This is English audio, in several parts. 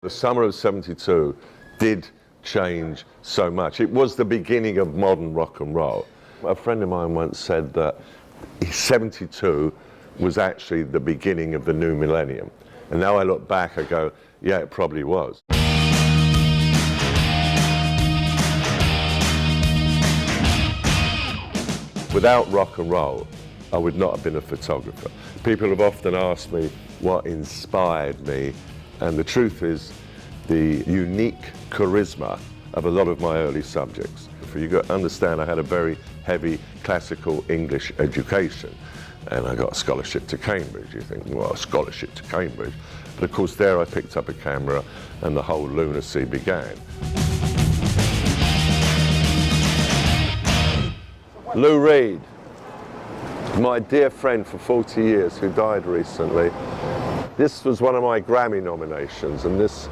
The summer of '72 did change so much. It was the beginning of modern rock and roll. A friend of mine once said that '72 was actually the beginning of the new millennium. And now I look back, I go, yeah, it probably was. Without rock and roll, I would not have been a photographer. People have often asked me what inspired me, and the truth is the unique charisma of a lot of my early subjects. You got to understand, I had a very heavy classical English education, and I got a scholarship to Cambridge. You think, well, a scholarship to Cambridge. But of course there I picked up a camera and the whole lunacy began. Lou Reed, my dear friend for 40 years who died recently. This was one of my Grammy nominations, and this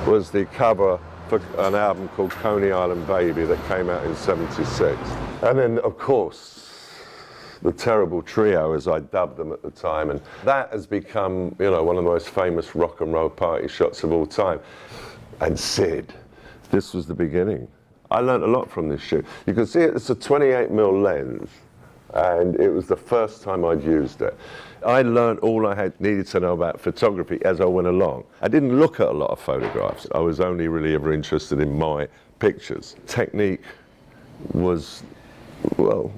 was the cover for an album called Coney Island Baby that came out in '76. And then, of course, the Terrible Trio, as I dubbed them at the time, and that has become, you know, one of the most famous rock and roll party shots of all time. And Sid, this was the beginning. I learned a lot from this shoot. You can see it's a 28mm lens, and it was the first time I'd used it. I learned all I had needed to know about photography as I went along. I didn't look at a lot of photographs. I was only really ever interested in my pictures. Technique was, well,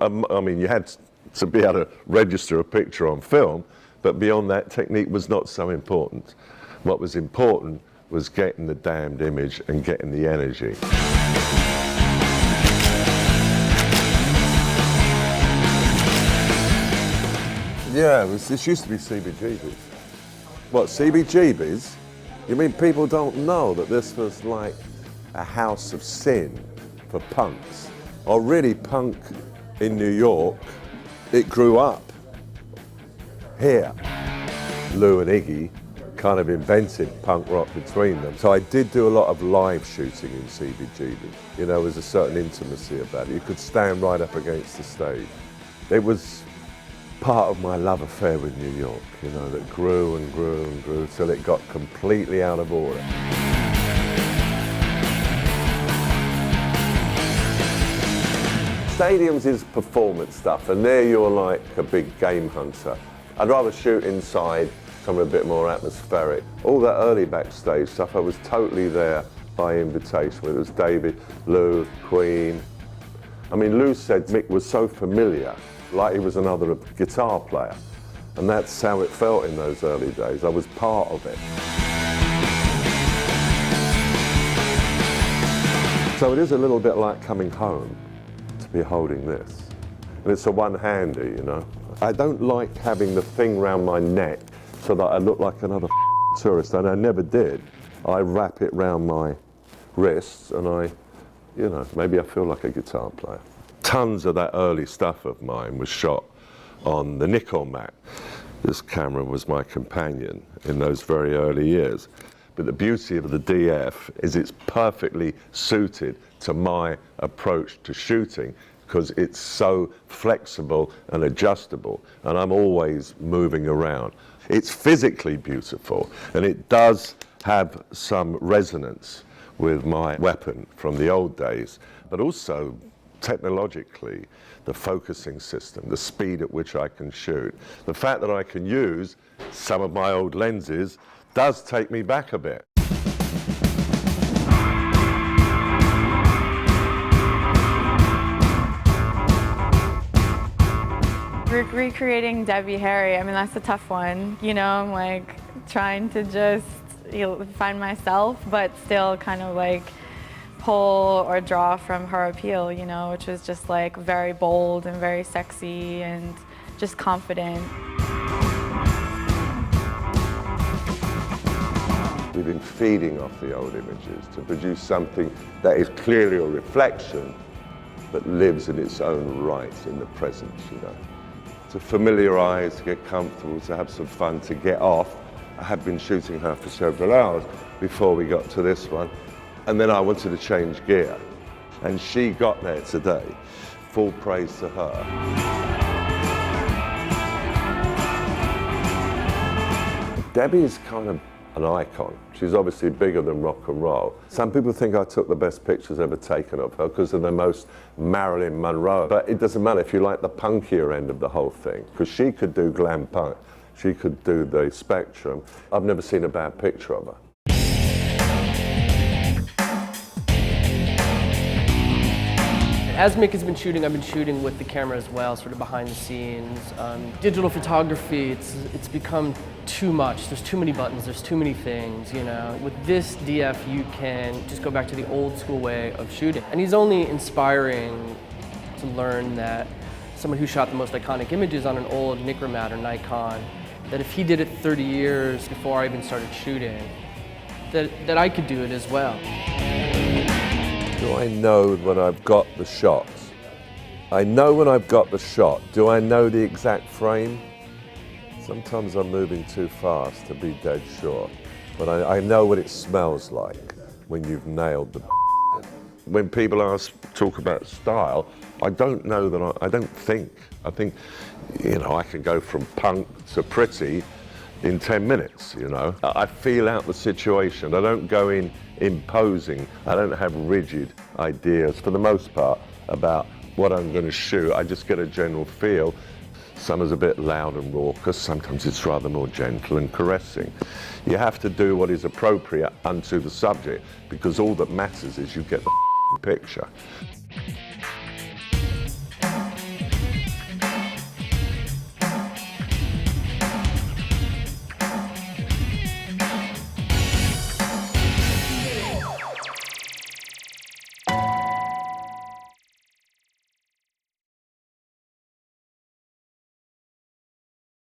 I mean, you had to be able to register a picture on film, but beyond that, technique was not so important. What was important was getting the damned image and getting the energy. Yeah, this used to be CBGBs. What, CBGBs? You mean people don't know that this was like a house of sin for punks? Or really, punk in New York, it grew up here. Lou and Iggy kind of invented punk rock between them. So I did do a lot of live shooting in CBGB. You know, there was a certain intimacy about it. You could stand right up against the stage. It was part of my love affair with New York, you know, that grew and grew and grew till it got completely out of order. Stadiums is performance stuff, and there you're like a big game hunter. I'd rather shoot inside, something a bit more atmospheric. All that early backstage stuff, I was totally there by invitation, whether it was David, Lou, Queen. I mean, Lou said Mick was so familiar, like he was another guitar player. And that's how it felt in those early days. I was part of it. So it is a little bit like coming home to be holding this. And it's a one-hander, you know. I don't like having the thing round my neck so that I look like another tourist, and I never did. I wrap it round my wrists and you know, maybe I feel like a guitar player. Tons of that early stuff of mine was shot on the Nicole Mac. This camera was my companion in those very early years. But the beauty of the DF is it's perfectly suited to my approach to shooting because it's so flexible and adjustable, and I'm always moving around. It's physically beautiful, and it does have some resonance with my weapon from the old days, but also technologically, the focusing system, the speed at which I can shoot. The fact that I can use some of my old lenses does take me back a bit. Recreating Debbie Harry, I mean, that's a tough one. You know, I'm like trying to just find myself, but still kind of like pull or draw from her appeal, you know, which was just like very bold and very sexy and just confident. We've been feeding off the old images to produce something that is clearly a reflection but lives in its own right in the present, you know. To familiarise, to get comfortable, to have some fun, to get off. I had been shooting her for several hours before we got to this one. And then I wanted to change gear. And she got there today. Full praise to her. Debbie is kind of an icon. She's obviously bigger than rock and roll. Some people think I took the best pictures ever taken of her because they're the most Marilyn Monroe. But it doesn't matter if you like the punkier end of the whole thing, because she could do glam punk. She could do the spectrum. I've never seen a bad picture of her. As Mick has been shooting, I've been shooting with the camera as well, sort of behind the scenes. Digital photography, it's become too much. There's too many buttons, there's too many things, you know. With this DF, you can just go back to the old school way of shooting. And he's only inspiring to learn that someone who shot the most iconic images on an old Nikon or Nikon, that if he did it 30 years before I even started shooting, that I could do it as well. Do I know when I've got the shot? I know when I've got the shot. Do I know the exact frame? Sometimes I'm moving too fast to be dead sure. But I know what it smells like when you've nailed the When people talk about style, I don't know that I don't think. I think, you know, I can go from punk to pretty in 10 minutes, you know. I feel out the situation. I don't go in imposing. I don't have rigid ideas, for the most part, about what I'm going to shoot. I just get a general feel. Summer's a bit loud and raucous. Sometimes it's rather more gentle and caressing. You have to do what is appropriate unto the subject, because all that matters is you get the picture.